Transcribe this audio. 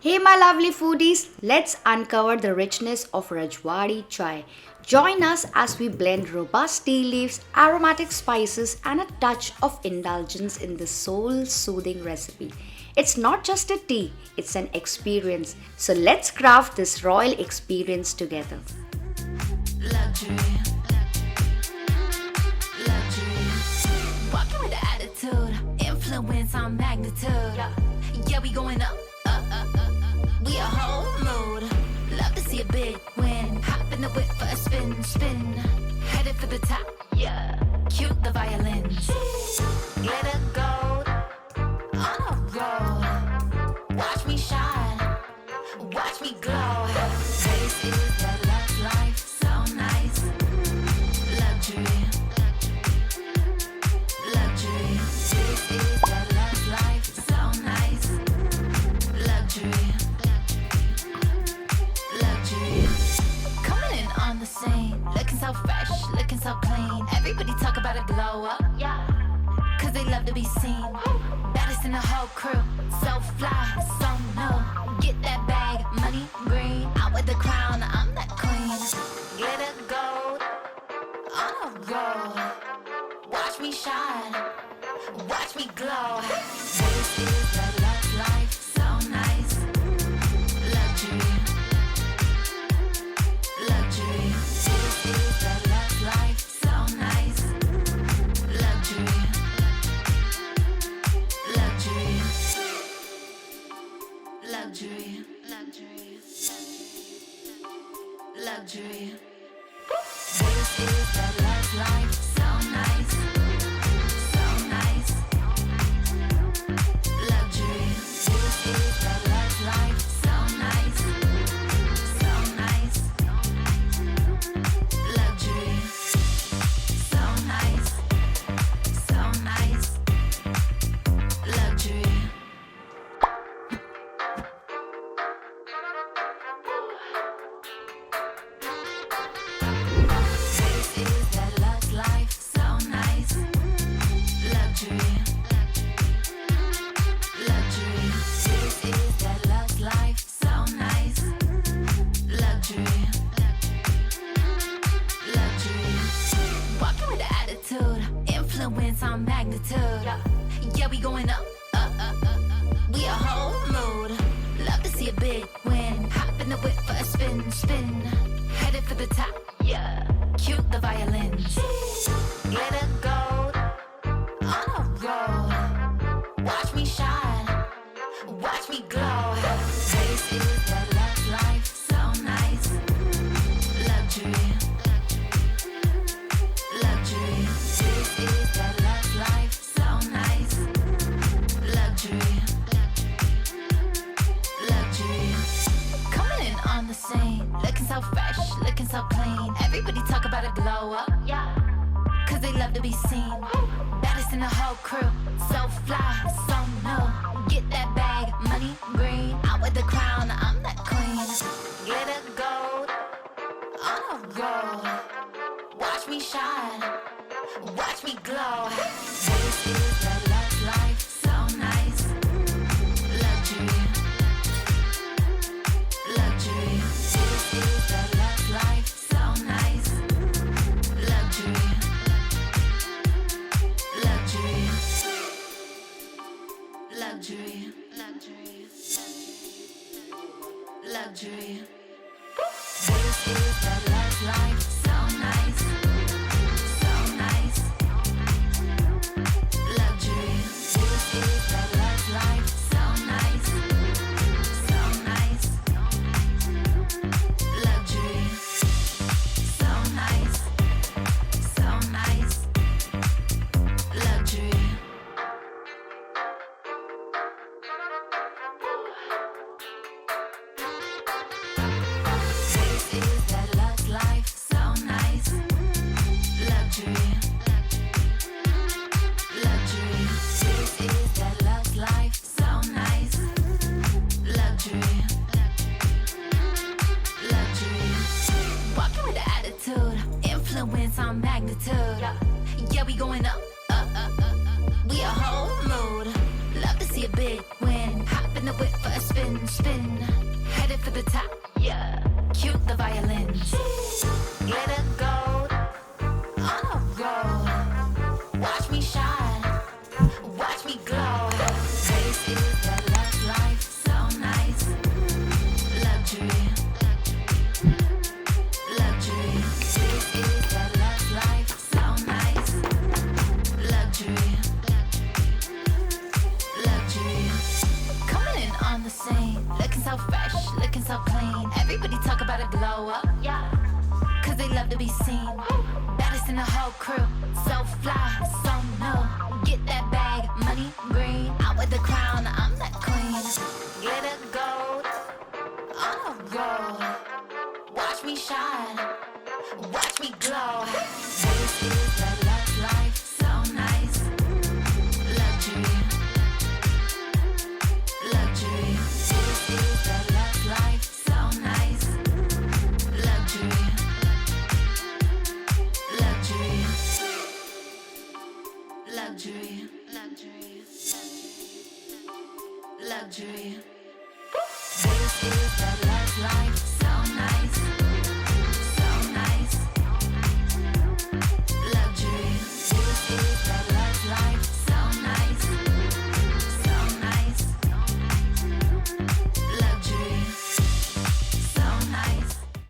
Hey my lovely foodies, let's uncover the richness of Rajwadi Chai. Join us as we blend robust tea leaves, aromatic spices, and a touch of indulgence in this soul soothing recipe. It's not just a tea, it's an experience. So let's craft this royal experience together. Luxury, luxury. Walking with attitude, influence on magnitude. Yeah, we going up, We a whole mood. Love to see a big win. Hop in the whip for a spin, spin. Headed for the top, yeah. Cute the violins. Glitter gold on a roll. Watch me shine, watch me glow. This is the love life, so nice. Luxury, luxury. This is the love life, so nice. Luxury, luxury. Coming in on the scene, looking so fresh, looking so clean. Everybody talk about a glow up, yeah. Cause they love to be seen. Baddest in the whole crew, so fly, so new. Get that bag, money green. Out with the crown, I'm that queen. Glitter gold on a roll. Watch me shine, watch me glow. This is the love life, so nice. Luxury, luxury. This is the love life, so nice. Luxury, luxury, luxury, luxury, luxury. This is the love life, so nice, so nice. Luxury. This is the love life, so nice, so nice. Luxury. So nice, so nice. Luxury. This is the love life, so nice. Luxury, luxury. This is the love life, so nice. Luxury, luxury. Walking with attitude, influence on magnitude. Yeah, we going up, We a whole mood. Love to see a big win. Hop in the whip for a spin, spin. Headed for the top, yeah. Cute the violins. Glitter gold on a roll. Watch me shine, watch me glow. This is the love life, so nice. Luxury, luxury. This is the love life, so nice. Luxury, luxury. Coming in on the scene, looking so fresh, looking so clean. Everybody talk about a glow up, yeah. Cause they love to be seen. Baddest in the whole crew, so fly, so new. Get that bag, money green. Out with the crown, I'm that queen. Glitter gold on a roll. Watch me shine, watch me glow. This is the love life, so nice. Luxury, luxury. This is the love life, so nice. Luxury, luxury, luxury, luxury, luxury. This is the love life, so nice, so nice. Luxury. This is the love life, so nice, so nice. Luxury. So nice, so nice. Luxury. This is the love life, so nice. Luxury, luxury. This is the love life, so nice. Luxury, luxury. Walking with attitude, influence on magnitude. Yeah, we going up, We a whole mood. Love to see a big win. Hop in the whip for a spin, spin, headed for the top. Yeah, cute the violins. Glitter gold on a roll. Watch me shine, watch me glow. This is the love life, so nice. Luxury, luxury. This is the love life, so nice. Luxury, luxury. Coming in on the scene, looking so fresh, looking so clean. Everybody talk about a glow up, yeah, cause they love to be seen. Baddest in the whole crew, so fly, so new. Get that bag, money green, out with the crown, I'm that queen. Glitter gold on a roll. Watch me shine, watch me glow. This is the love life, so nice. Luxury, luxury. This is the love life, so nice. Luxury, luxury, luxury, luxury, luxury. This is the